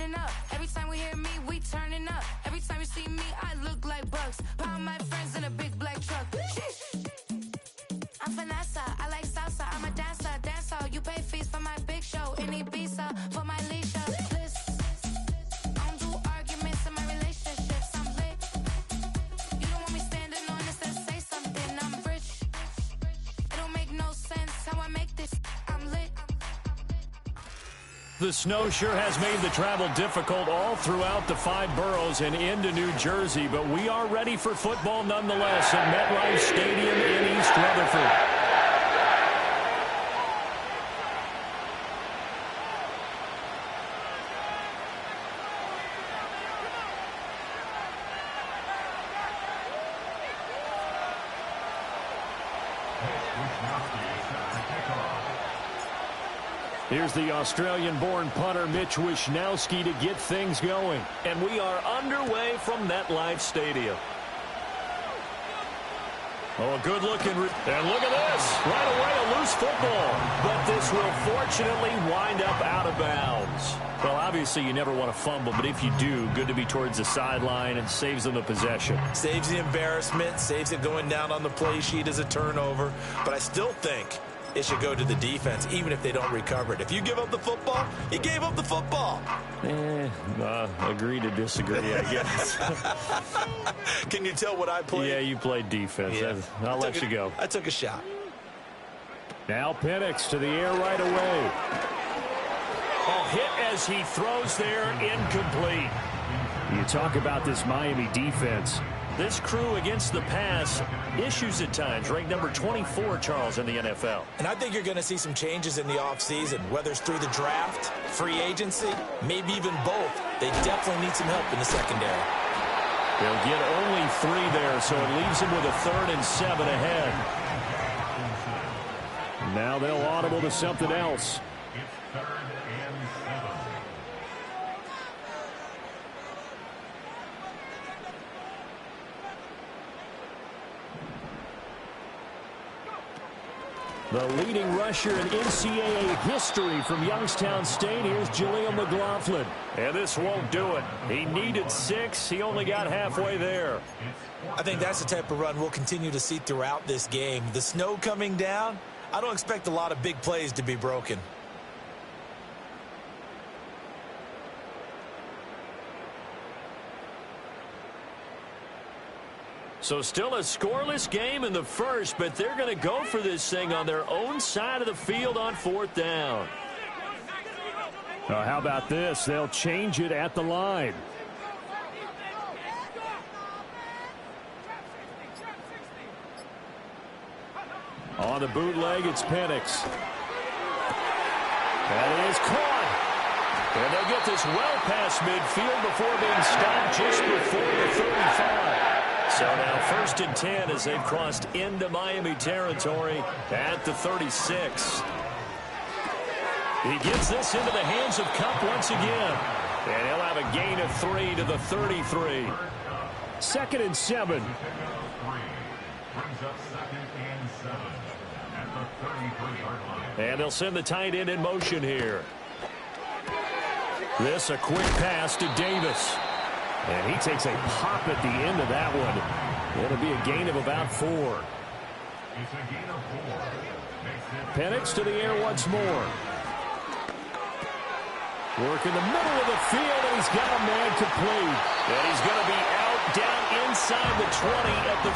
turning up. Every time we hear me, we turning up. Every time you see me, I look like Bugs. Pound my friends in a big black truck. I'm Vanessa, I like salsa. I'm a dancer, dancer. You pay fees for my big show in Ibiza for my leisure. Listen, I don't do arguments in my relationships. I'm lit. You don't want me standing on this and say something. I'm rich. It don't make no sense how I make this. I'm lit. The snow sure has made the travel difficult all throughout the 5 boroughs and into New Jersey, but we are ready for football nonetheless at MetLife Stadium in East Rutherford. Here's the Australian-born punter Mitch Wishnowsky to get things going. And we are underway from MetLife Stadium. Oh, a good-looking... And look at this! Right away, a loose football. But this will fortunately wind up out of bounds. Well, obviously, you never want to fumble, but if you do, good to be towards the sideline and saves them the possession. Saves the embarrassment, saves it going down on the play sheet as a turnover. But I still think it should go to the defense, even if they don't recover it. If you give up the football, you gave up the football. Agree to disagree, I guess. Can you tell what I played? Yeah, you played defense. Yeah. I'll let you go. I took a shot. Now Penix to the air right away. Oh, hit as he throws there, incomplete. You talk about this Miami defense. This crew against the pass, issues at times, ranked number 24, Charles, in the NFL. And I think you're going to see some changes in the offseason, whether it's through the draft, free agency, maybe even both. They definitely need some help in the secondary. They'll get only 3 there, so it leaves them with a 3rd and 7 ahead. Now they'll audible to something else. The leading rusher in NCAA history from Youngstown State. Here's Jaleel McLaughlin. And this won't do it. He needed 6. He only got halfway there. I think that's the type of run we'll continue to see throughout this game. The snow coming down, I don't expect a lot of big plays to be broken. So still a scoreless game in the first, but they're going to go for this thing on their own side of the field on 4th down. How about this? They'll change it at the line. On the bootleg, it's Penix. That is caught. And they'll get this well past midfield before being stopped just before the 35. So now 1st and 10 as they've crossed into Miami territory at the 36. He gets this into the hands of Cup once again. And he'll have a gain of 3 to the 33. 2nd and 7. And they'll send the tight end in motion here. This a quick pass to Davis. And he takes a pop at the end of that one. It'll be a gain of about 4. Penix to the air once more. Work in the middle of the field, and he's got a man complete. And he's going to be out down inside the 20 at the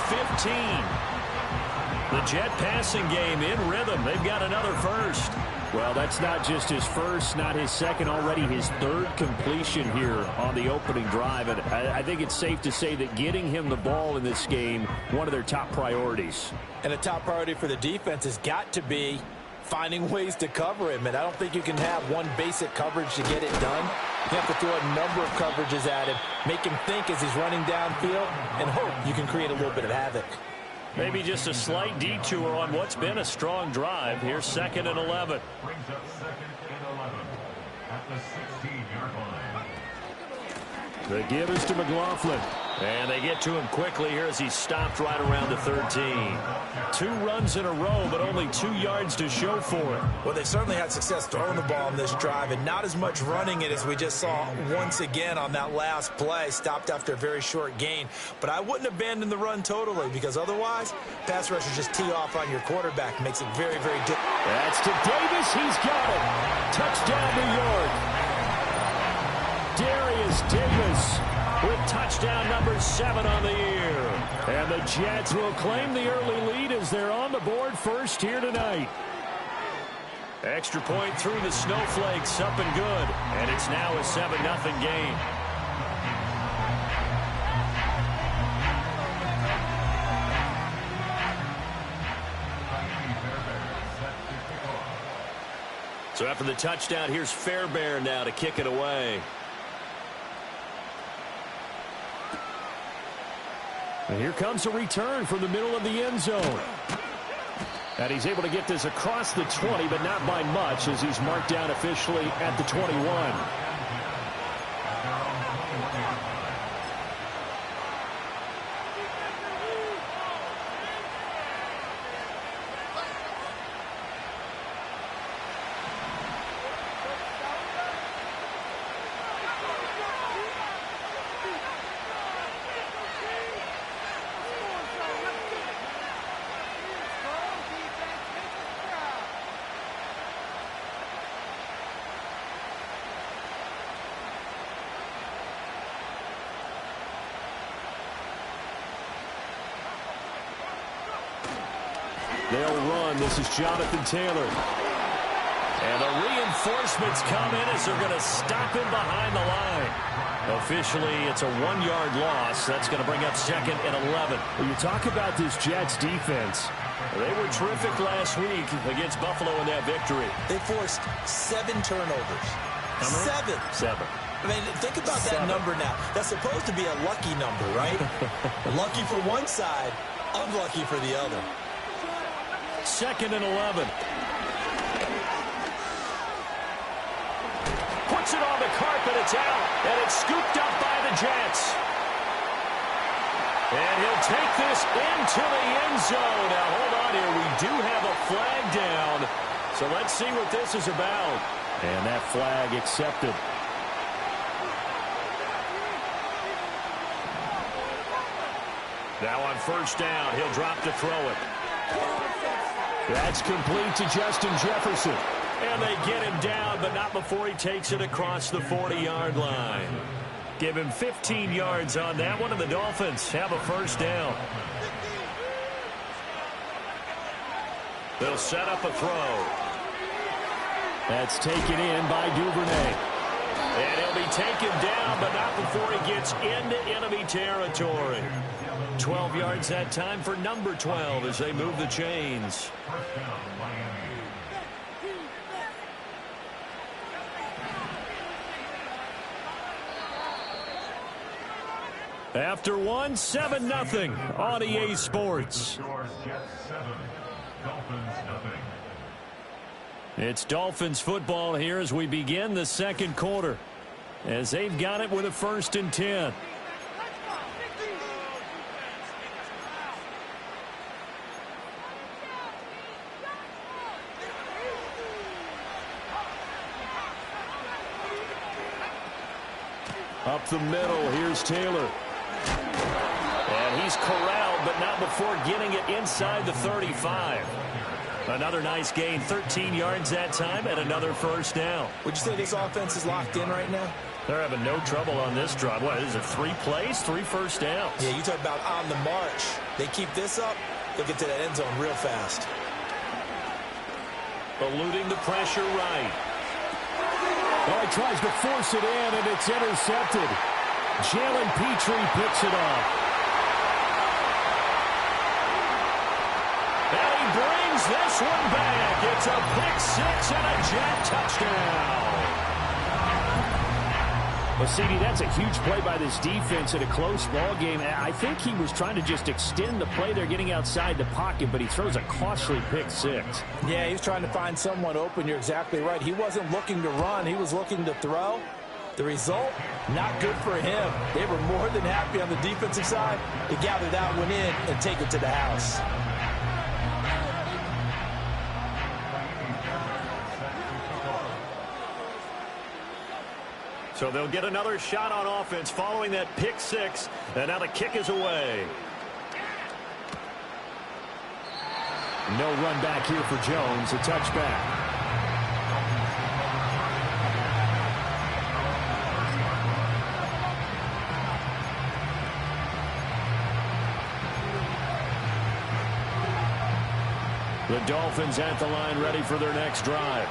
15. The Jet passing game in rhythm. They've got another first. Well, that's not just his first, not his second, already his 3rd completion here on the opening drive. And I think it's safe to say that getting him the ball in this game, one of their top priorities. And a top priority for the defense has got to be finding ways to cover him. And I don't think you can have one basic coverage to get it done. You have to throw a number of coverages at him, make him think as he's running downfield, and hope you can create a little bit of havoc. Maybe just a slight detour on what's been a strong drive. Here's 2nd and 11. The give is to McLaughlin. And they get to him quickly here as he stopped right around the 13. 2 runs in a row, but only 2 yards to show for it. Well, they certainly had success throwing the ball in this drive, and not as much running it as we just saw once again on that last play. Stopped after a very short gain. But I wouldn't abandon the run totally, because otherwise, pass rushers just tee off on your quarterback. Makes it very, very difficult. That's to Davis. He's got it. Touchdown, New York. Darius Davis with touchdown number 7 on the year. And the Jets will claim the early lead as they're on the board first here tonight. Extra point through the snowflakes, up and good. And it's now a 7-0 game. So after the touchdown, here's Fairbairn now to kick it away. And here comes a return from the middle of the end zone. And he's able to get this across the 20, but not by much, as he's marked down officially at the 21. They'll run. This is Jonathan Taylor. And the reinforcements come in as they're going to stop him behind the line. Officially, it's a 1-yard loss. That's going to bring up 2nd and 11. When you talk about this Jets defense, they were terrific last week against Buffalo in that victory. They forced 7 turnovers. How many? 7. I mean, think about that number now. That's supposed to be a lucky number, right? Lucky for one side, unlucky for the other. 2nd and 11. Puts it on the carpet. It's out. And it's scooped up by the Jets. And he'll take this into the end zone. Now, hold on here. We do have a flag down. So let's see what this is about. And that flag accepted. Now on 1st down, he'll drop to throw it. That's complete to Justin Jefferson. And they get him down, but not before he takes it across the 40-yard line. Give him 15 yards on that one, and the Dolphins have a 1st down. They'll set up a throw. That's taken in by Duvernay. And he'll be taken down, but not before he gets into enemy territory. 12 yards that time for number 12 as they move the chains. After 1, 7-0 on EA Sports. It's Dolphins football here as we begin the 2nd quarter, as they've got it with a 1st and 10. Up the middle, here's Taylor. And he's corralled, but not before getting it inside the 35. Another nice gain, 13 yards that time, and another 1st down. Would you say this offense is locked in right now? They're having no trouble on this drive. What, is it 3 plays, 3 1st downs? Yeah, you talk about on the march. They keep this up, they'll get to that end zone real fast. Eluding the pressure right. Oh, he tries to force it in, and it's intercepted. Jalen Petrie picks it off. And he brings this one back. It's a pick 6 and a Jet touchdown. Well, CD, that's a huge play by this defense in a close ball game. I think he was trying to just extend the play. They're getting outside the pocket, but he throws a costly pick 6. Yeah, he was trying to find someone open. You're exactly right. He wasn't looking to run. He was looking to throw. The result, not good for him. They were more than happy on the defensive side to gather that one in and take it to the house. So they'll get another shot on offense following that pick six. And now the kick is away. No run back here for Jones. A touchback. The Dolphins at the line, ready for their next drive.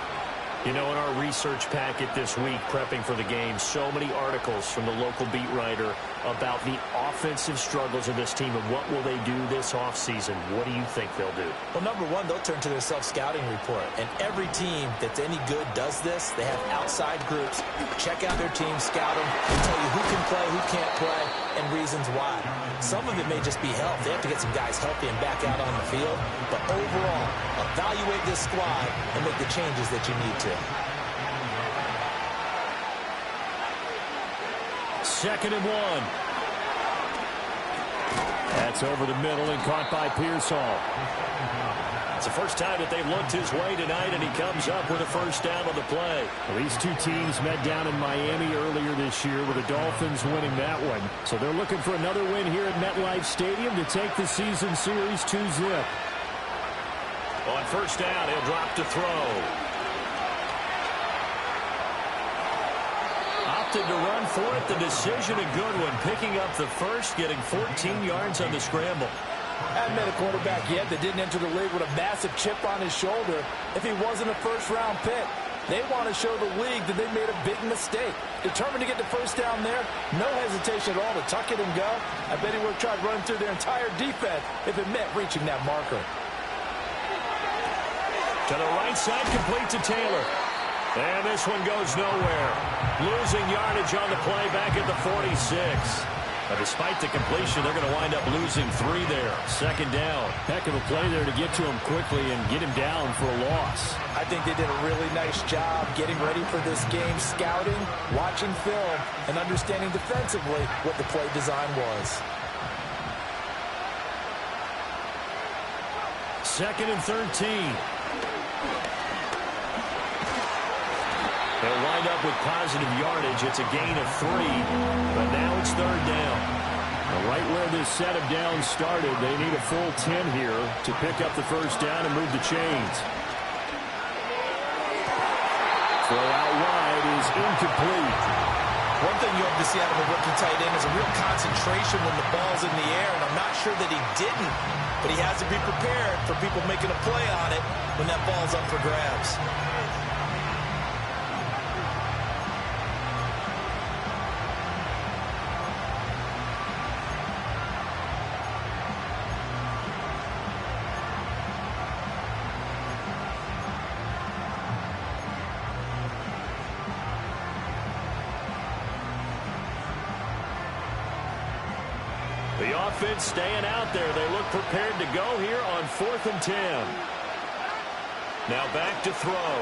You know, in our research packet this week, prepping for the game, so many articles from the local beat writer about the offensive struggles of this team and what will they do this offseason. What do you think they'll do? Well, number one, they'll turn to their self-scouting report. And every team that's any good does this. They have outside groups. Check out their team, scout them, and tell you who can play, who can't play, and reasons why. Some of it may just be health. They have to get some guys healthy and back out on the field. But overall, evaluate this squad and make the changes that you need to. Second and one. That's over the middle and caught by Pearsall. It's the first time that they've looked his way tonight, and he comes up with a first down on the play. Well, these two teams met down in Miami earlier this year with the Dolphins winning that one. So they're looking for another win here at MetLife Stadium to take the season series 2-zip. On first down, he'll drop to throw. Opted to run for it. The decision a good one. Picking up the first, getting 14 yards on the scramble. Haven't met a quarterback yet that didn't enter the league with a massive chip on his shoulder if he wasn't a first-round pick. They want to show the league that they made a big mistake. Determined to get the first down there, no hesitation at all to tuck it and go. I bet he would have tried running through their entire defense if it meant reaching that marker. To the right side, complete to Taylor. And this one goes nowhere. Losing yardage on the play back at the 46. But despite the completion, they're going to wind up losing 3 there. Second down. Heck of a play there to get to him quickly and get him down for a loss. I think they did a really nice job getting ready for this game, scouting, watching film, and understanding defensively what the play design was. Second and 13. They'll wind up with positive yardage. It's a gain of 3, but now it's third down. Right where this set of downs started, they need a full 10 here to pick up the first down and move the chains. Throw out wide is incomplete. One thing you hope to see out of a rookie tight end is a real concentration when the ball's in the air, and I'm not sure that he didn't, but he has to be prepared for people making a play on it when that ball's up for grabs. The offense staying out there. They look prepared to go here on 4th and 10. Now back to throw.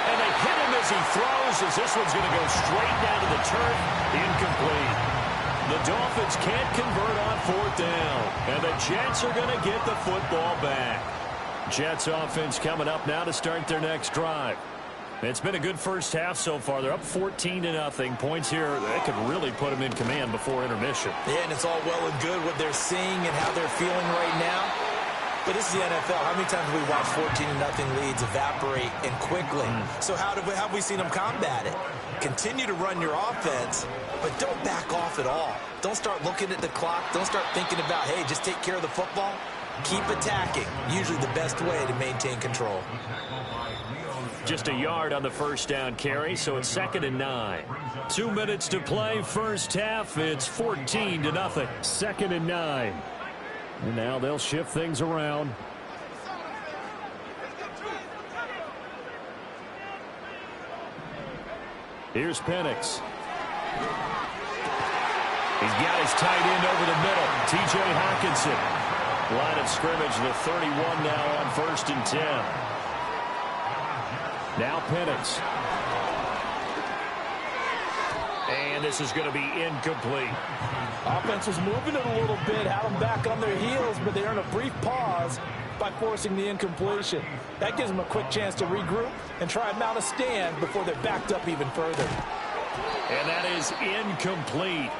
And they hit him as he throws, as this one's going to go straight down to the turf. Incomplete. The Dolphins can't convert on 4th down. And the Jets are going to get the football back. Jets offense coming up now to start their next drive. It's been a good first half so far. They're up 14-0. Points here that could really put them in command before intermission. Yeah, and it's all well and good what they're seeing and how they're feeling right now. But this is the NFL. How many times have we watched 14-0 leads evaporate and quickly? So how have we seen them combat it? Continue to run your offense, but don't back off at all. Don't start looking at the clock. Don't start thinking about, hey, just take care of the football. Keep attacking. Usually the best way to maintain control. Just a yard on the first down carry, so it's 2nd and 9. 2 minutes to play, first half. It's 14-0. 2nd and 9. And now they'll shift things around. Here's Penix. He's got his tight end over the middle. T.J. Hawkinson. Line of scrimmage, the 31 now on 1st and 10. Now Penix. And this is going to be incomplete. Offense was moving it a little bit, had them back on their heels, but they earned a brief pause by forcing the incompletion. That gives them a quick chance to regroup and try and mount a stand before they're backed up even further. And that is incomplete.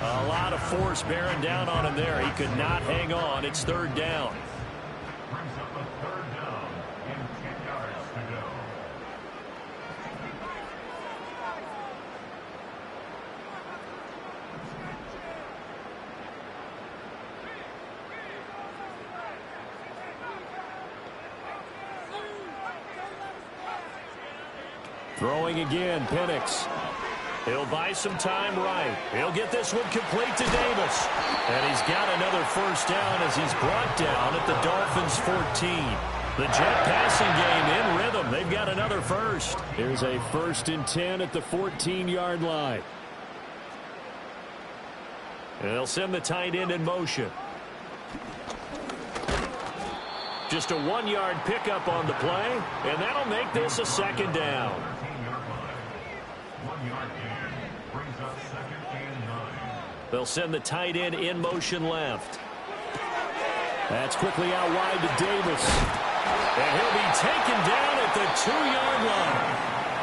A lot of force bearing down on him there. He could not hang on. It's third down. Throwing again, Penix. He'll buy some time right. He'll get this one complete to Davis. And he's got another first down as he's brought down at the Dolphins' 14. The Jet passing game in rhythm. They've got another first. Here's a 1st and 10 at the 14-yard line. And they'll send the tight end in motion. Just a 1-yard pickup on the play, and that'll make this a second down. They'll send the tight end in motion left. That's quickly out wide to Davis. And he'll be taken down at the 2-yard line.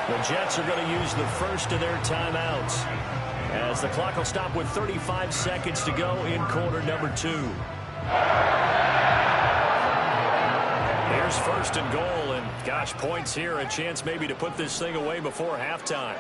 The Jets are going to use the first of their timeouts, as the clock will stop with 35 seconds to go in quarter number 2. Here's 1st and goal, and gosh, points here, a chance maybe to put this thing away before halftime.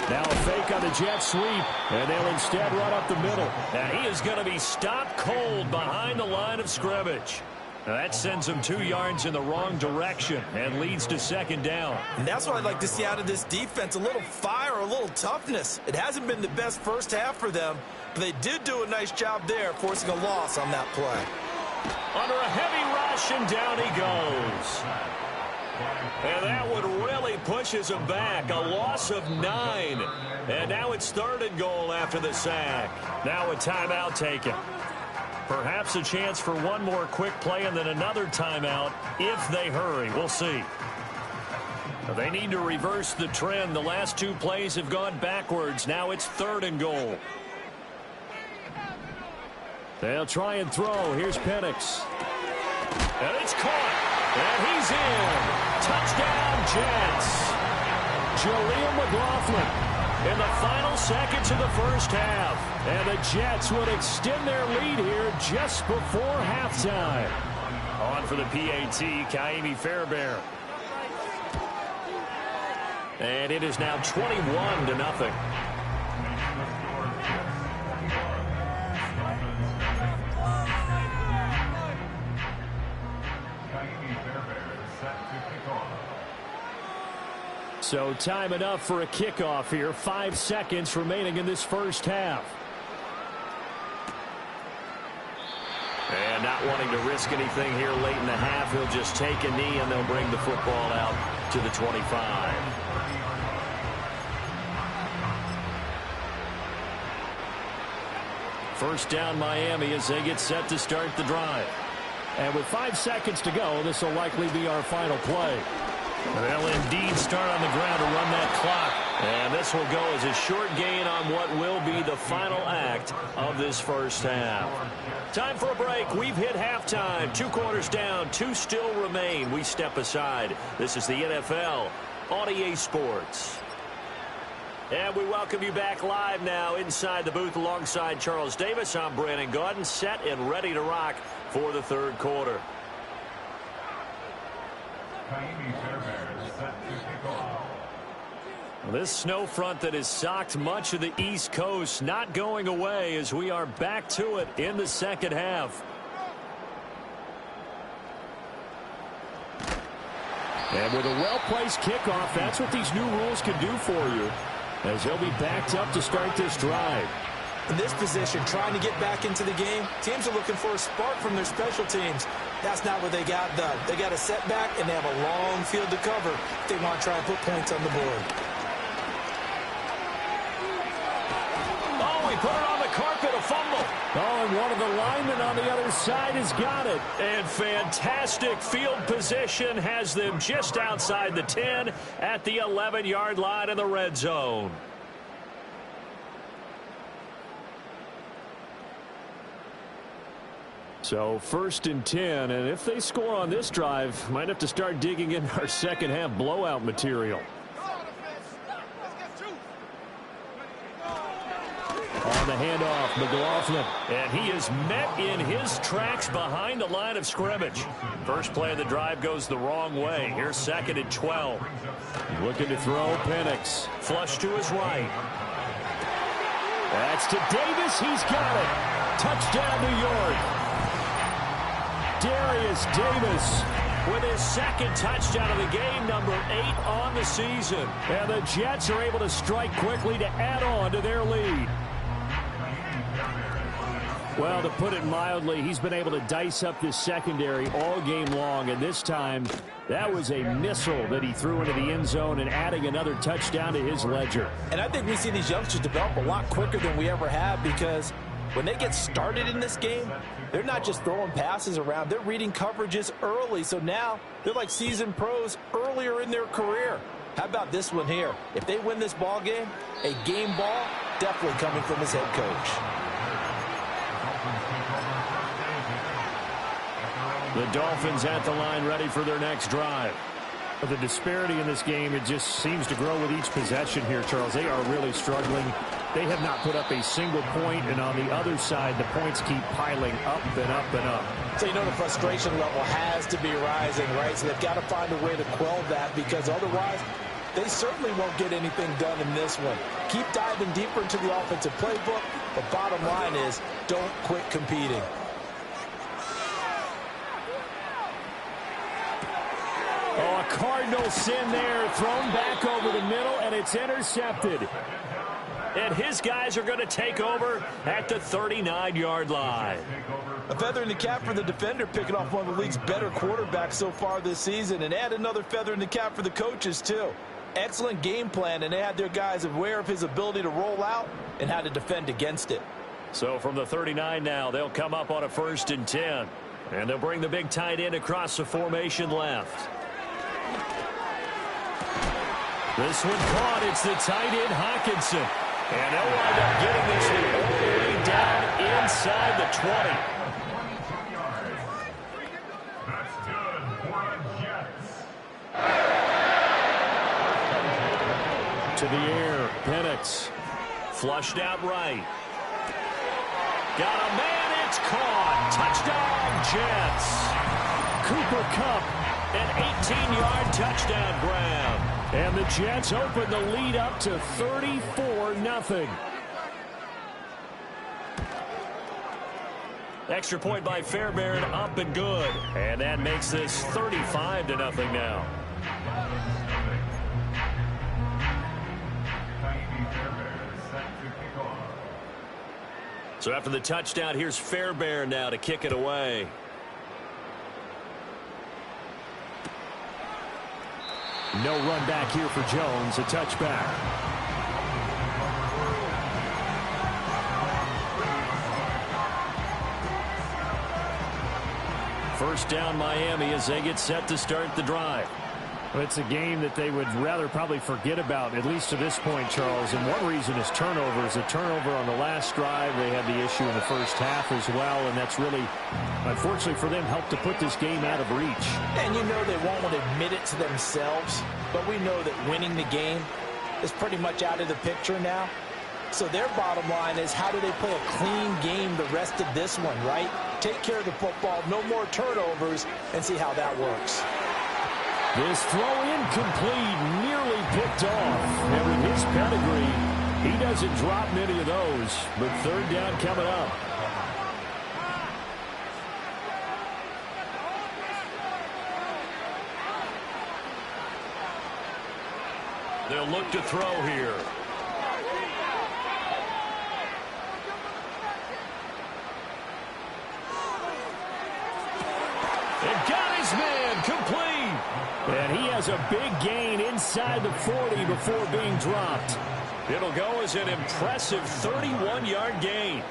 Now a fake on the jet sweep, and they'll instead run up the middle. And he is going to be stopped cold behind the line of scrimmage. Now that sends him 2 yards in the wrong direction and leads to second down. And that's what I'd like to see out of this defense, a little fire, a little toughness. It hasn't been the best first half for them, but they did do a nice job there forcing a loss on that play. Under a heavy rush, and down he goes. And that one really pushes him back. A loss of 9. And now it's 3rd and goal after the sack. Now a timeout taken. Perhaps a chance for one more quick play and then another timeout if they hurry. We'll see. They need to reverse the trend. The last 2 plays have gone backwards. Now it's 3rd and goal. They'll try and throw. Here's Penix. And it's caught. And he's in. Touchdown, Jets. Jaleel McLaughlin In the final seconds of the first half. And the Jets would extend their lead here just before halftime. On for the PAT, Kaimi Fairbairn. And it is now 21-0. So time enough for a kickoff here. 5 seconds remaining in this first half. And not wanting to risk anything here late in the half, he'll just take a knee and they'll bring the football out to the 25. First down Miami as they get set to start the drive. And with 5 seconds to go, this will likely be our final play. They'll indeed start on the ground to run that clock. And this will go as a short gain on what will be the final act of this first half. Time for a break. We've hit halftime. 2 quarters down. 2 still remain. We step aside. This is the NFL on EA Sports. And we welcome you back live now inside the booth alongside Charles Davis. I'm Brandon Gaudin, set and ready to rock for the third quarter. This snow front that has socked much of the East Coast not going away as we are back to it in the second half. And with a well-placed kickoff, that's what these new rules can do for you, as they'll be backed up to start this drive. In this position, trying to get back into the game, teams are looking for a spark from their special teams. That's not what they got done. They got a setback, and they have a long field to cover if they want to try and put points on the board. Oh, he put it on the carpet, a fumble. Oh, and one of the linemen on the other side has got it. And fantastic field position has them just outside the 10 at the 11-yard line in the red zone. So 1st and 10, and if they score on this drive, might have to start digging in our second half blowout material. On the handoff, McLaughlin. And he is met in his tracks behind the line of scrimmage. First play of the drive goes the wrong way. Here's 2nd and 12. Looking to throw, Penix. Flush to his right. That's to Davis. He's got it. Touchdown, New York. Darius Davis with his 2nd touchdown of the game, number 8 on the season. And the Jets are able to strike quickly to add on to their lead. Well, to put it mildly, he's been able to dice up this secondary all game long, and this time that was a missile that he threw into the end zone and adding another touchdown to his ledger. And I think we see these youngsters develop a lot quicker than we ever have, because when they get started in this game, they're not just throwing passes around. They're reading coverages early. So now they're like seasoned pros earlier in their career. How about this one here? If they win this ball game, a game ball definitely coming from his head coach. The Dolphins at the line, ready for their next drive. The disparity in this game, it just seems to grow with each possession here, Charles. They are really struggling. They have not put up a single point, and on the other side, the points keep piling up and up and up. So you know the frustration level has to be rising, right? So they've got to find a way to quell that, because otherwise they certainly won't get anything done in this one. Keep diving deeper into the offensive playbook, but bottom line is don't quit competing. Oh, a Cardinal sin there, thrown back over the middle, and it's intercepted. And his guys are going to take over at the 39-yard line. A feather in the cap for the defender, picking off one of the league's better quarterbacks so far this season, and add another feather in the cap for the coaches, too. Excellent game plan, and they had their guys aware of his ability to roll out and how to defend against it. So from the 39 now, they'll come up on a 1st and 10. And they'll bring the big tight end across the formation left. This one caught. It's the tight end, Hawkinson. And they'll wind up getting this one all the way down inside the 20. To the air, Penix. Flushed out right. Got a man, it's caught. Touchdown, Jets. Cooper Kupp. An 18-yard touchdown grab. And the Jets open the lead up to 34-0. Extra point by Fairbairn, up and good. And that makes this 35-0 now. So after the touchdown, here's Fairbairn now to kick it away. No run back here for Jones, a touchback. First down Miami as they get set to start the drive. Well, it's a game that they would rather probably forget about, at least to this point, Charles. And one reason is turnovers. A turnover on the last drive. They had the issue in the first half as well, and that's really, unfortunately for them, helped to put this game out of reach. And you know they won't want to admit it to themselves, but we know that winning the game is pretty much out of the picture now. So their bottom line is, how do they play a clean game the rest of this one, right? Take care of the football, no more turnovers, and see how that works. This throw incomplete, nearly picked off. And with his pedigree, he doesn't drop many of those. But 3rd down coming up. They'll look to throw here. And got his man complete. And he has a big gain inside the 40 before being dropped. It'll go as an impressive 31-yard gain.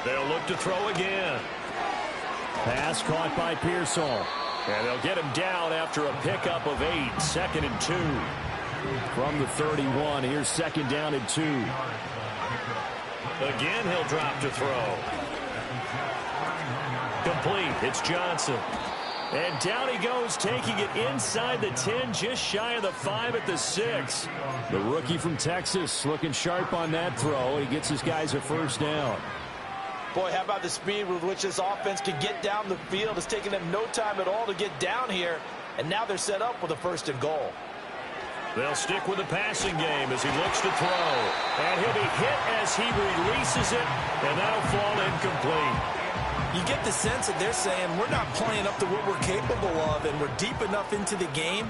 They'll look to throw again. Pass caught by Pearsall. And they'll get him down after a pickup of 8, 2nd and 2. From the 31, here's 2nd down and 2. Again, he'll drop to throw. Complete. It's Johnson. And down he goes, taking it inside the 10, just shy of the 5 at the 6. The rookie from Texas looking sharp on that throw. He gets his guys a 1st down. Boy, how about the speed with which this offense can get down the field? It's taken them no time at all to get down here. And now they're set up with a 1st and goal. They'll stick with the passing game as he looks to throw. And he'll be hit as he releases it, and that'll fall incomplete. You get the sense that they're saying we're not playing up to what we're capable of, and we're deep enough into the game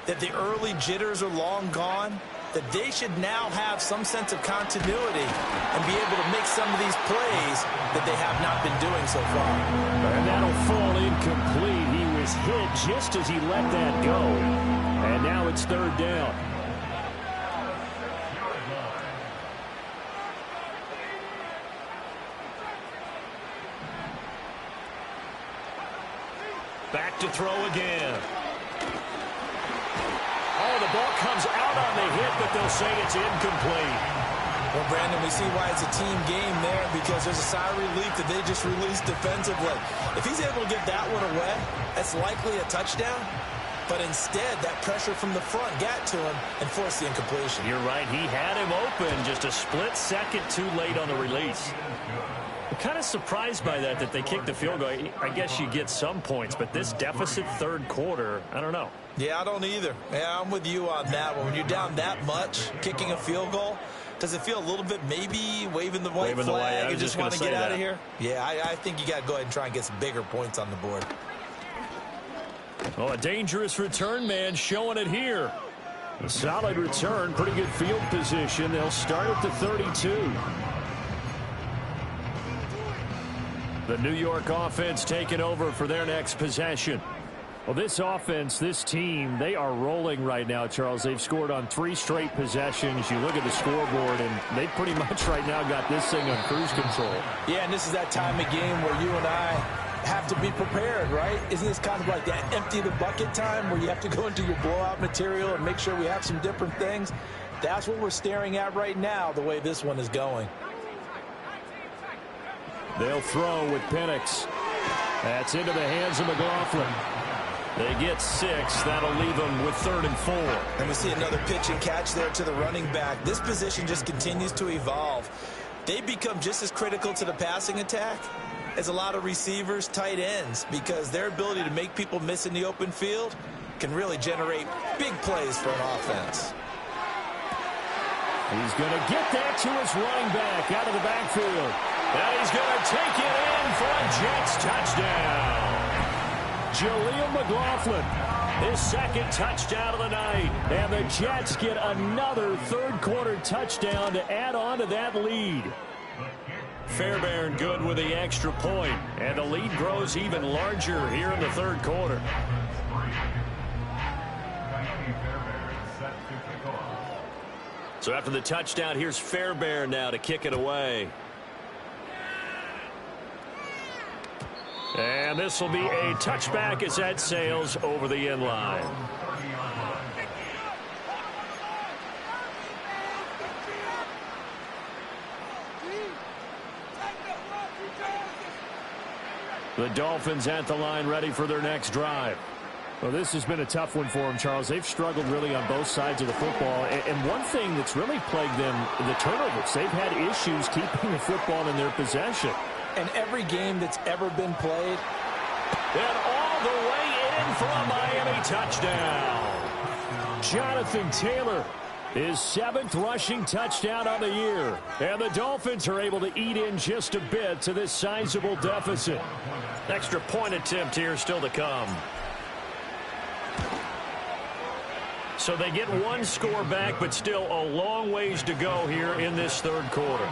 that the early jitters are long gone, that they should now have some sense of continuity and be able to make some of these plays that they have not been doing so far. And that'll fall incomplete. He was hit just as he let that go. And now it's 3rd down. Back to throw again. Oh, the ball comes out on the hit, but they'll say it's incomplete. Well, Brandon, we see why it's a team game there, because there's a sigh of relief that they just released defensively. If he's able to get that one away, that's likely a touchdown. But instead, that pressure from the front got to him and forced the incompletion. You're right. He had him open, just a split second too late on the release. I'm kind of surprised by that they kicked the field goal. I guess you get some points, but this deficit 3rd quarter, I don't know. Yeah, I don't either. Yeah, I'm with you on that one. When you're down that much, kicking a field goal, does it feel a little bit maybe waving the white flag and just want to get out of here? Yeah, I think you got to go ahead and try and get some bigger points on the board. Oh, a dangerous return man showing it here. A solid return, pretty good field position. They'll start at the 32. The New York offense taking over for their next possession. Well, this offense, this team, they are rolling right now, Charles. They've scored on 3 straight possessions. You look at the scoreboard, and they pretty much right now got this thing on cruise control. Yeah, and this is that time of game where you and I have to be prepared, right? Isn't this kind of like that empty the bucket time where you have to go into your blowout material and make sure we have some different things? That's what we're staring at right now, the way this one is going. They'll throw with Penix. That's into the hands of McLaughlin. They get 6. That'll leave them with 3rd and 4. And we see another pitch and catch there to the running back. This position just continues to evolve. They become just as critical to the passing attack as a lot of receivers, tight ends, because their ability to make people miss in the open field can really generate big plays for an offense. He's going to get that to his running back out of the backfield. And he's going to take it in for a Jets touchdown. Jaleel McLaughlin, His 2nd touchdown of the night. And the Jets get another 3rd quarter touchdown to add on to that lead. Fairbairn good with the extra point, and the lead grows even larger here in the 3rd quarter. So after the touchdown, here's Fairbairn now to kick it away. And this will be a touchback as that sails over the end line. The Dolphins at the line, ready for their next drive. Well, this has been a tough one for them, Charles. They've struggled really on both sides of the football. And one thing that's really plagued them, the turnovers. They've had issues keeping the football in their possession. And every game that's ever been played. And all the way in for a Miami touchdown. Jonathan Taylor, his 7th rushing touchdown on the year. And the Dolphins are able to eat in just a bit to this sizable deficit. Extra point attempt here still to come. So they get 1 score back, but still a long ways to go here in this 3rd quarter.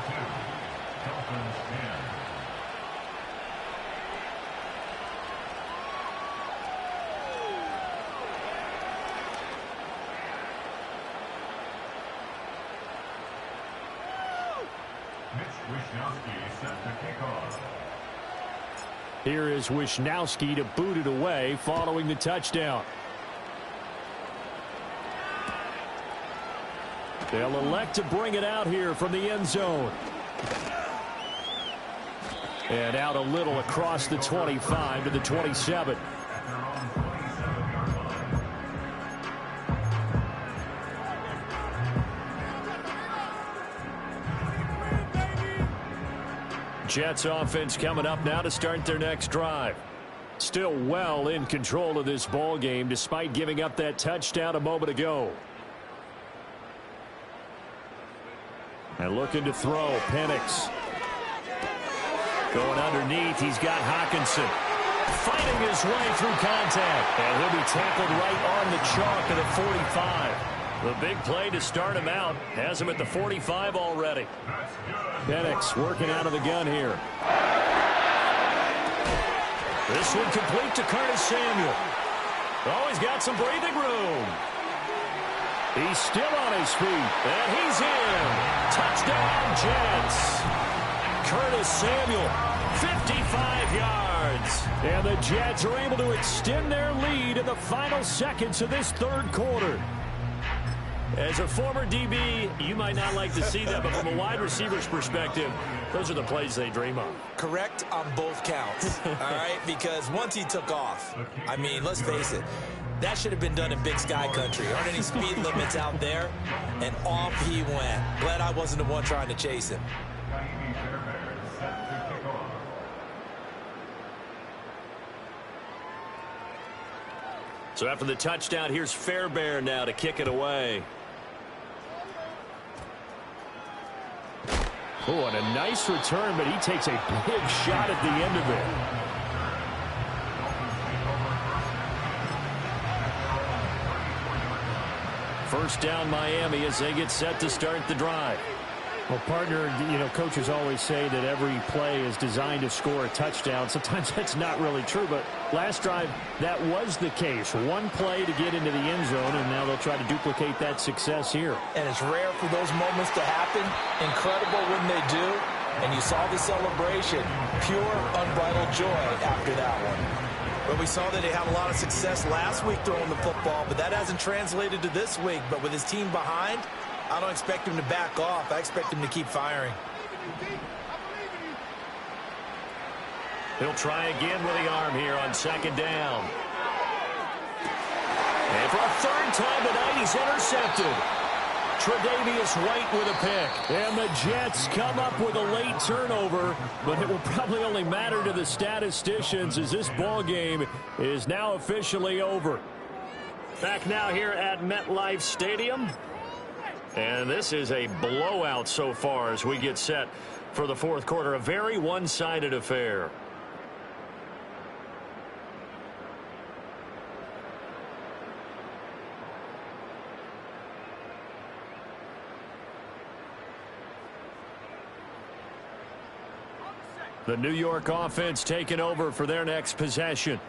Here is Wisnowski to boot it away following the touchdown. They'll elect to bring it out here from the end zone. And out a little across the 25 to the 27. Jets offense coming up now to start their next drive. Still well in control of this ball game despite giving up that touchdown a moment ago. And looking to throw, Penix. Going underneath, he's got Hawkinson. Fighting his way through contact. And he'll be tackled right on the chalk at the 45. The big play to start him out has him at the 45 already. Penix working out of the gun here. This one complete to Curtis Samuel. Oh, he's got some breathing room. He's still on his feet. And he's in. Touchdown, Jets. Curtis Samuel, 55 yards. And the Jets are able to extend their lead in the final seconds of this third quarter. As a former DB, you might not like to see that, but from a wide receiver's perspective, those are the plays they dream of. Correct on both counts, all right? Because once he took off, I mean, let's face it, that should have been done in Big Sky country. Aren't any speed limits out there? And off he went. Glad I wasn't the one trying to chase him. So after the touchdown, here's Fairbairn now to kick it away. Oh, and a nice return, but he takes a big shot at the end of it. First down, Miami, as they get set to start the drive. Well, partner, you know, coaches always say that every play is designed to score a touchdown. Sometimes that's not really true, but last drive, that was the case. One play to get into the end zone, and now they'll try to duplicate that success here. And it's rare for those moments to happen. Incredible when they do. And you saw the celebration. Pure, unbridled joy after that one. But we saw that they had a lot of success last week throwing the football, but that hasn't translated to this week. But with his team behind, I don't expect him to back off. I expect him to keep firing. He'll try again with the arm here on second down. And for a third time tonight, he's intercepted. Tre'Davious White with a pick. And the Jets come up with a late turnover, but it will probably only matter to the statisticians as this ball game is now officially over. Back now here at MetLife Stadium. And this is a blowout so far as we get set for the fourth quarter. A very one-sided affair. The New York offense taking over for their next possession.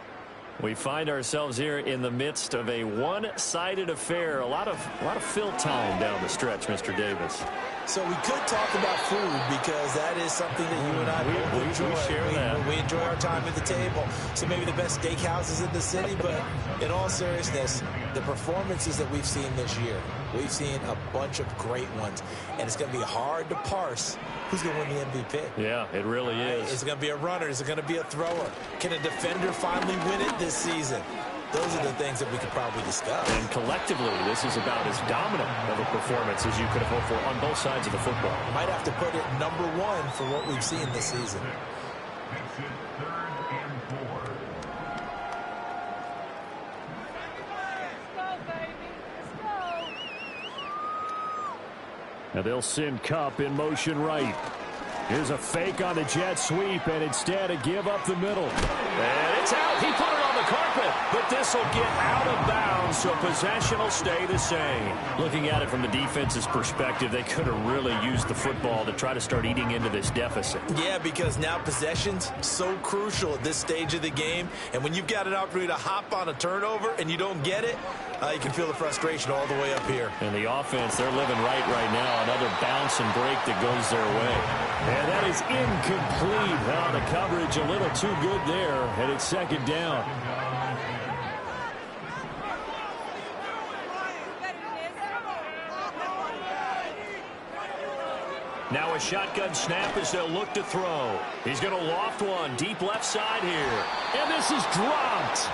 We find ourselves here in the midst of a one-sided affair. A lot of fill time down the stretch, Mr. Davis. So we could talk about food because that is something that you and I both enjoy. We share that. We enjoy our time at the table. So maybe the best steakhouses in the city, but in all seriousness, the performances that we've seen this year, we've seen a bunch of great ones, and it's going to be hard to parse who's going to win the MVP. Yeah, it really is. Is it going to be a runner? Is it going to be a thrower? Can a defender finally win it this season? Those are the things that we could probably discuss. And collectively, this is about as dominant of a performance as you could have hoped for on both sides of the football. Might have to put it number one for what we've seen this season. Now they'll send Kupp in motion right. Here's a fake on the jet sweep, and instead a give up the middle. And it's out. He put it on the carpet, but this will get out of bounds, so possession will stay the same. Looking at it from the defense's perspective, they could have really used the football to try to start eating into this deficit. Yeah, because now possession's so crucial at this stage of the game, and when you've got an opportunity to hop on a turnover and you don't get it, You can feel the frustration all the way up here. And the offense, they're living right now. Another bounce and break that goes their way. And that is incomplete. Well, the coverage a little too good there, and it's second down. Now a shotgun snap as they'll look to throw. He's going to loft one deep left side here. And this is dropped.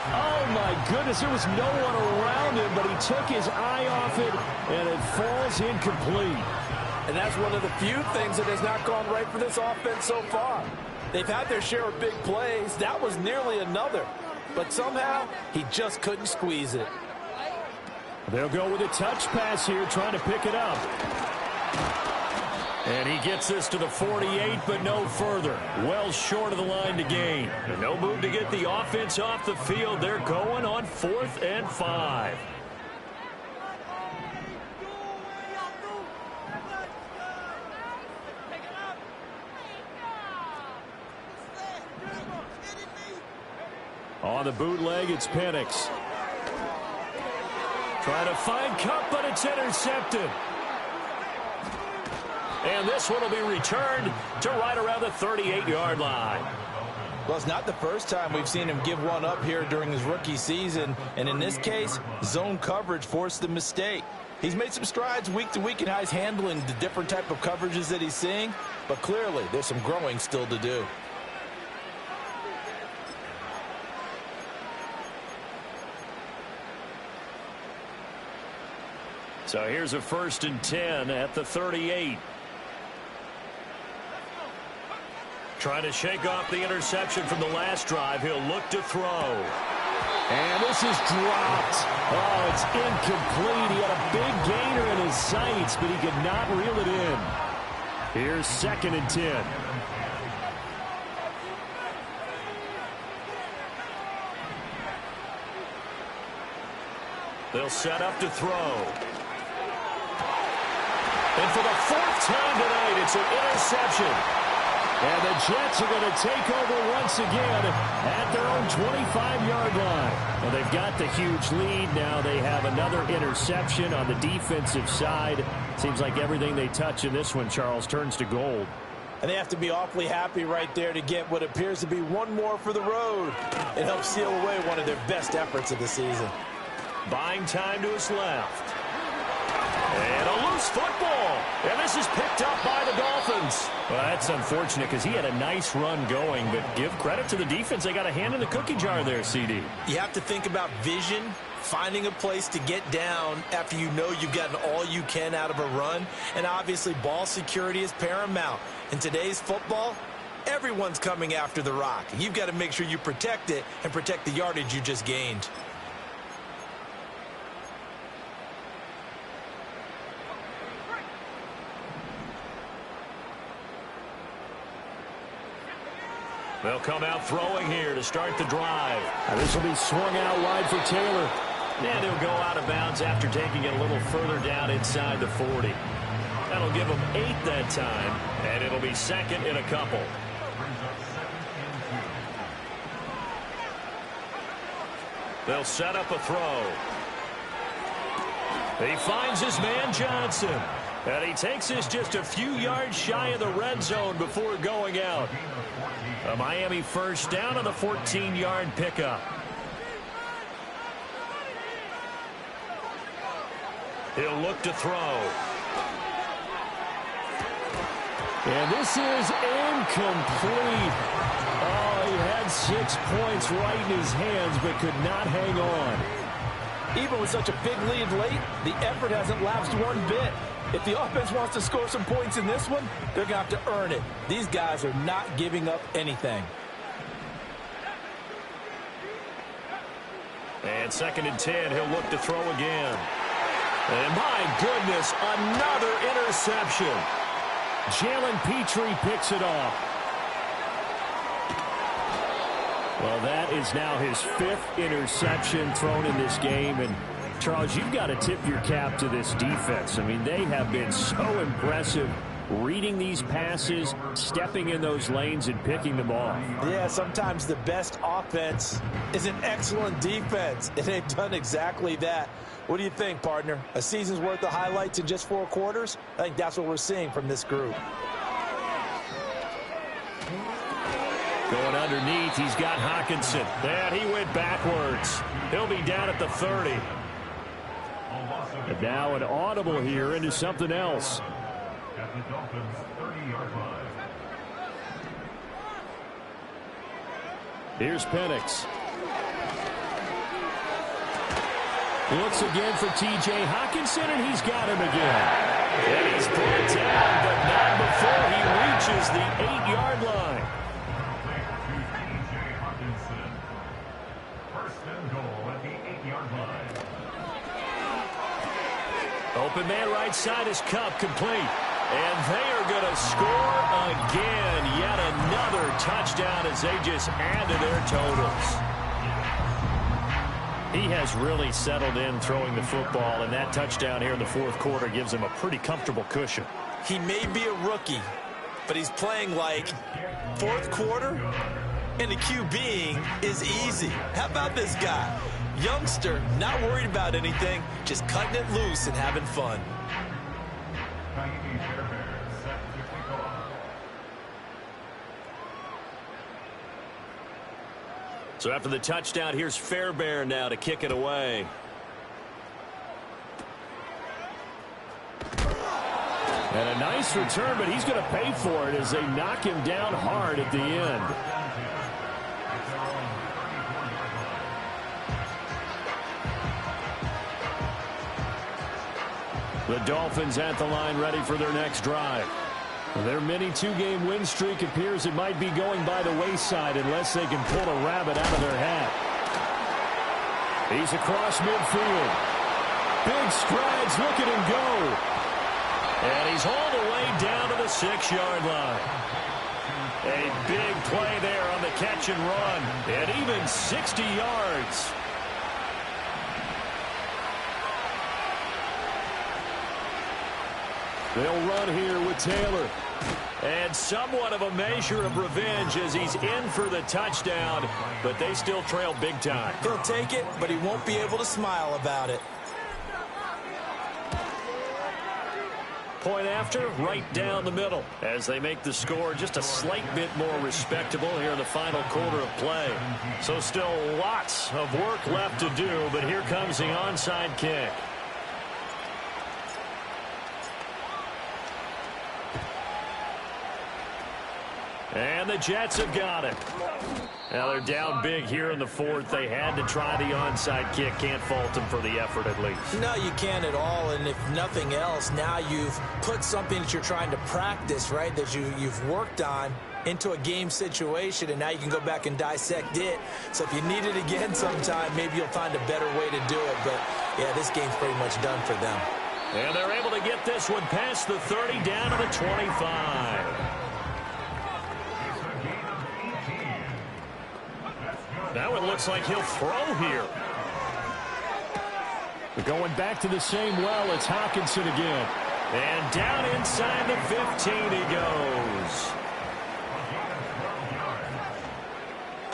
Oh, my goodness. There was no one around him, but he took his eye off it, and it falls incomplete. And that's one of the few things that has not gone right for this offense so far. They've had their share of big plays. That was nearly another. But somehow, he just couldn't squeeze it. They'll go with a touch pass here, trying to pick it up. And he gets this to the 48, but no further. Well short of the line to gain. And no move to get the offense off the field. They're going on 4th and 5. On the bootleg, it's Penix. Trying to find Cup, but it's intercepted. And this one will be returned to right around the 38-yard line. Well, it's not the first time we've seen him give one up here during his rookie season. And in this case, zone coverage forced the mistake. He's made some strides week to week in how he's handling the different type of coverages that he's seeing. But clearly, there's some growing still to do. So here's a 1st and 10 at the 38. Trying to shake off the interception from the last drive. He'll look to throw. And this is dropped. Oh, it's incomplete. He had a big gainer in his sights, but he could not reel it in. Here's 2nd and 10. They'll set up to throw. And for the 4th time tonight, it's an interception. And the Jets are going to take over once again at their own 25-yard line. Well, they've got the huge lead. Now they have another interception on the defensive side. Seems like everything they touch in this one, Charles, turns to gold. And they have to be awfully happy right there to get what appears to be one more for the road. It helps seal away one of their best efforts of the season. Buying time to his left. And a loose football. And this is picked up by the Dolphins. Well, that's unfortunate because he had a nice run going, but give credit to the defense. They got a hand in the cookie jar there, CD. You have to think about vision, finding a place to get down after you know you've gotten all you can out of a run. And obviously, ball security is paramount. In today's football, everyone's coming after the rock. You've got to make sure you protect it and protect the yardage you just gained. They'll come out throwing here to start the drive. This will be swung out wide for Taylor. And he'll go out of bounds after taking it a little further down inside the 40. That'll give him 8 that time, and it'll be 2nd in a couple. They'll set up a throw. He finds his man Johnson. And he takes this just a few yards shy of the red zone before going out. A Miami 1st down on the 14-yard pickup. He'll look to throw. And this is incomplete. Oh, he had 6 points right in his hands, but could not hang on. Even with such a big lead late, the effort hasn't lapsed one bit. If the offense wants to score some points in this one, they're going to have to earn it. These guys are not giving up anything. And 2nd and 10, he'll look to throw again. And my goodness, another interception. Jalen Petrie picks it off. Well, that is now his 5th interception thrown in this game. And Charles, you've got to tip your cap to this defense. I mean, they have been so impressive reading these passes, stepping in those lanes, and picking them off. Yeah, sometimes the best offense is an excellent defense, and they've done exactly that. What do you think, partner? A season's worth of highlights in just 4 quarters? I think that's what we're seeing from this group. Going underneath, he's got Hockenson. And he went backwards. He'll be down at the 30. And now an audible here into something else. At the Dolphins' 30-yard line. Here's Penix. Looks again for T.J. Hockenson, and he's got him again. And he's brought down, but not before he reaches the 8-yard line. Open man right side is Cup, complete. And they are going to score again. Yet another touchdown as they just add to their totals. He has really settled in throwing the football, and that touchdown here in the 4th quarter gives him a pretty comfortable cushion. He may be a rookie, but he's playing like 4th quarter, and the QBing is easy. How about this guy? Youngster, not worried about anything, just cutting it loose and having fun. So after the touchdown, here's Fairbairn now to kick it away. And a nice return, but he's going to pay for it as they knock him down hard at the end. The Dolphins at the line ready for their next drive. Their mini 2-game win streak appears it might be going by the wayside unless they can pull a rabbit out of their hat. He's across midfield. Big strides, look at him go. And he's all the way down to the 6-yard line. A big play there on the catch and run. And even 60 yards. They'll run here with Taylor. And somewhat of a measure of revenge as he's in for the touchdown, but they still trail big time. He'll take it, but he won't be able to smile about it. Point after, right down the middle, as they make the score just a slight bit more respectable here in the final quarter of play. So still lots of work left to do, but here comes the onside kick. And the Jets have got it. Now they're down big here in the 4th. They had to try the onside kick. Can't fault them for the effort at least. No, you can't at all. And if nothing else, now you've put something that you're trying to practice, right, that you've worked on into a game situation, and now you can go back and dissect it. So if you need it again sometime, maybe you'll find a better way to do it. But, yeah, this game's pretty much done for them. And they're able to get this one past the 30 down to the 25. Now it looks like he'll throw here. We're going back to the same well. It's Hockenson again. And down inside the 15 he goes.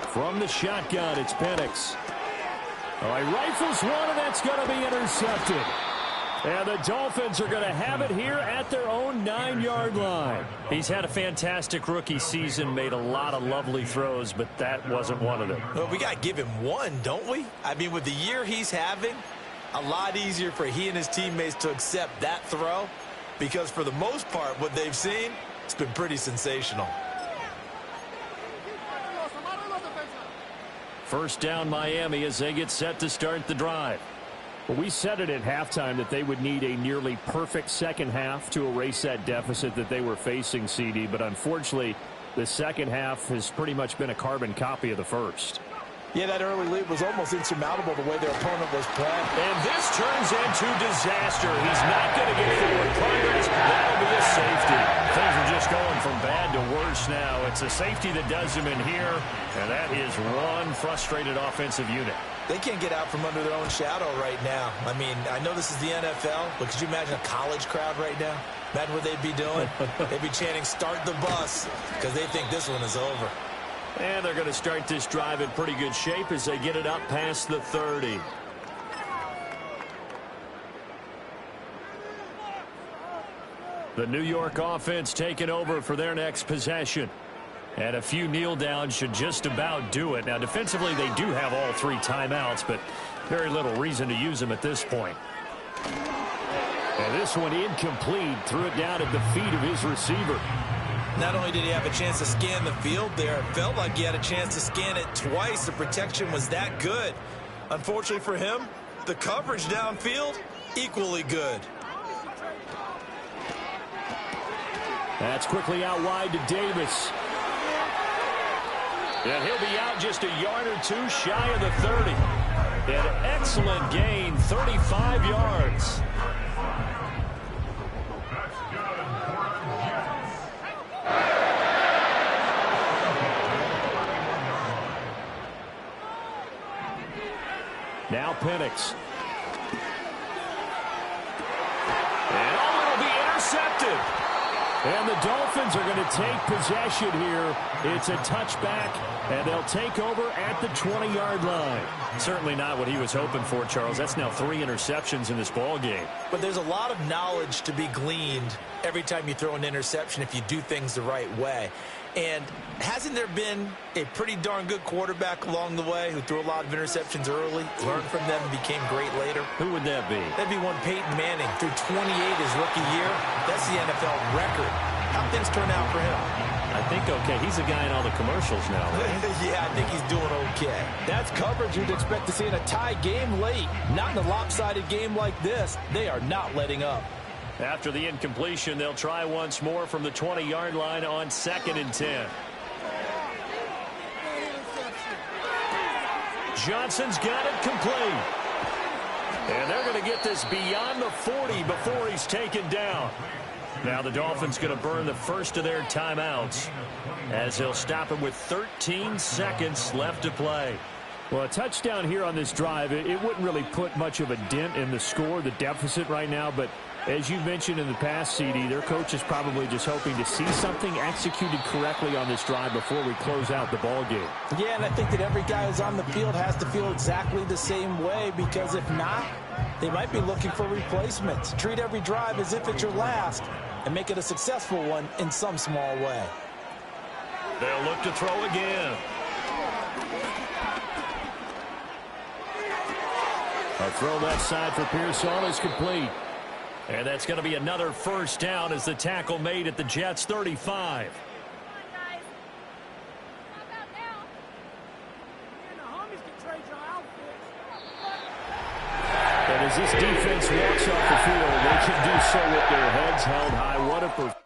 From the shotgun, it's Penix. Oh, he rifles one, and that's going to be intercepted. And the Dolphins are going to have it here at their own 9-yard line. He's had a fantastic rookie season, made a lot of lovely throws, but that wasn't one of them. Well, we got to give him one, don't we? I mean, with the year he's having, a lot easier for he and his teammates to accept that throw, because for the most part, what they've seen, it's been pretty sensational. First down Miami as they get set to start the drive. Well, we said it at halftime that they would need a nearly perfect second half to erase that deficit that they were facing, CD, but unfortunately the second half has pretty much been a carbon copy of the first. Yeah, that early lead was almost insurmountable the way their opponent was playing. And this turns into disaster. He's not going to get forward progress. That'll be a safety. Things are just going from bad to worse now. It's a safety that does him in here, and that is one frustrated offensive unit. They can't get out from under their own shadow right now. I mean, I know this is the NFL, but could you imagine a college crowd right now? Imagine what they'd be doing. They'd be chanting, "Start the bus," because they think this one is over. And they're going to start this drive in pretty good shape as they get it up past the 30. The New York offense taking over for their next possession. And a few kneel downs should just about do it. Now, defensively, they do have all 3 timeouts, but very little reason to use them at this point. And this one incomplete. Threw it down at the feet of his receiver. Not only did he have a chance to scan the field there, it felt like he had a chance to scan it twice. The protection was that good. Unfortunately for him, the coverage downfield, equally good. That's quickly out wide to Davis. And he'll be out just a yard or 2 shy of the 30. An excellent gain, 35 yards. Now Penix. And it'll be intercepted. And the Dolphins are going to take possession here. It's a touchback, and they'll take over at the 20-yard line. Certainly not what he was hoping for, Charles. That's now 3 interceptions in this ball game. But there's a lot of knowledge to be gleaned every time you throw an interception if you do things the right way. And hasn't there been a pretty darn good quarterback along the way who threw a lot of interceptions early, learned from them, and became great later? Who would that be? That'd be one Peyton Manning. Threw 28 his rookie year. That's the NFL record. How things turn out for him? I think okay. He's a guy in all the commercials now, right? Yeah, I think he's doing okay. That's coverage you'd expect to see in a tie game late. Not in a lopsided game like this. They are not letting up. After the incompletion, they'll try once more from the 20-yard line on 2nd and 10. Johnson's got it complete. And they're going to get this beyond the 40 before he's taken down. Now the Dolphins going to burn the first of their timeouts as they'll stop him with 13 seconds left to play. Well, a touchdown here on this drive, it wouldn't really put much of a dent in the score, the deficit right now, but as you mentioned in the past, CD, their coach is probably just hoping to see something executed correctly on this drive before we close out the ball game. Yeah, and I think that every guy who's on the field has to feel exactly the same way, because if not, they might be looking for replacements. Treat every drive as if it's your last and make it a successful one in some small way. They'll look to throw again. A throw left side for Pearsall is complete. And that's going to be another first down as the tackle made at the Jets' 35. And as this defense walks off the field, they can do so with their heads held high. What a performance.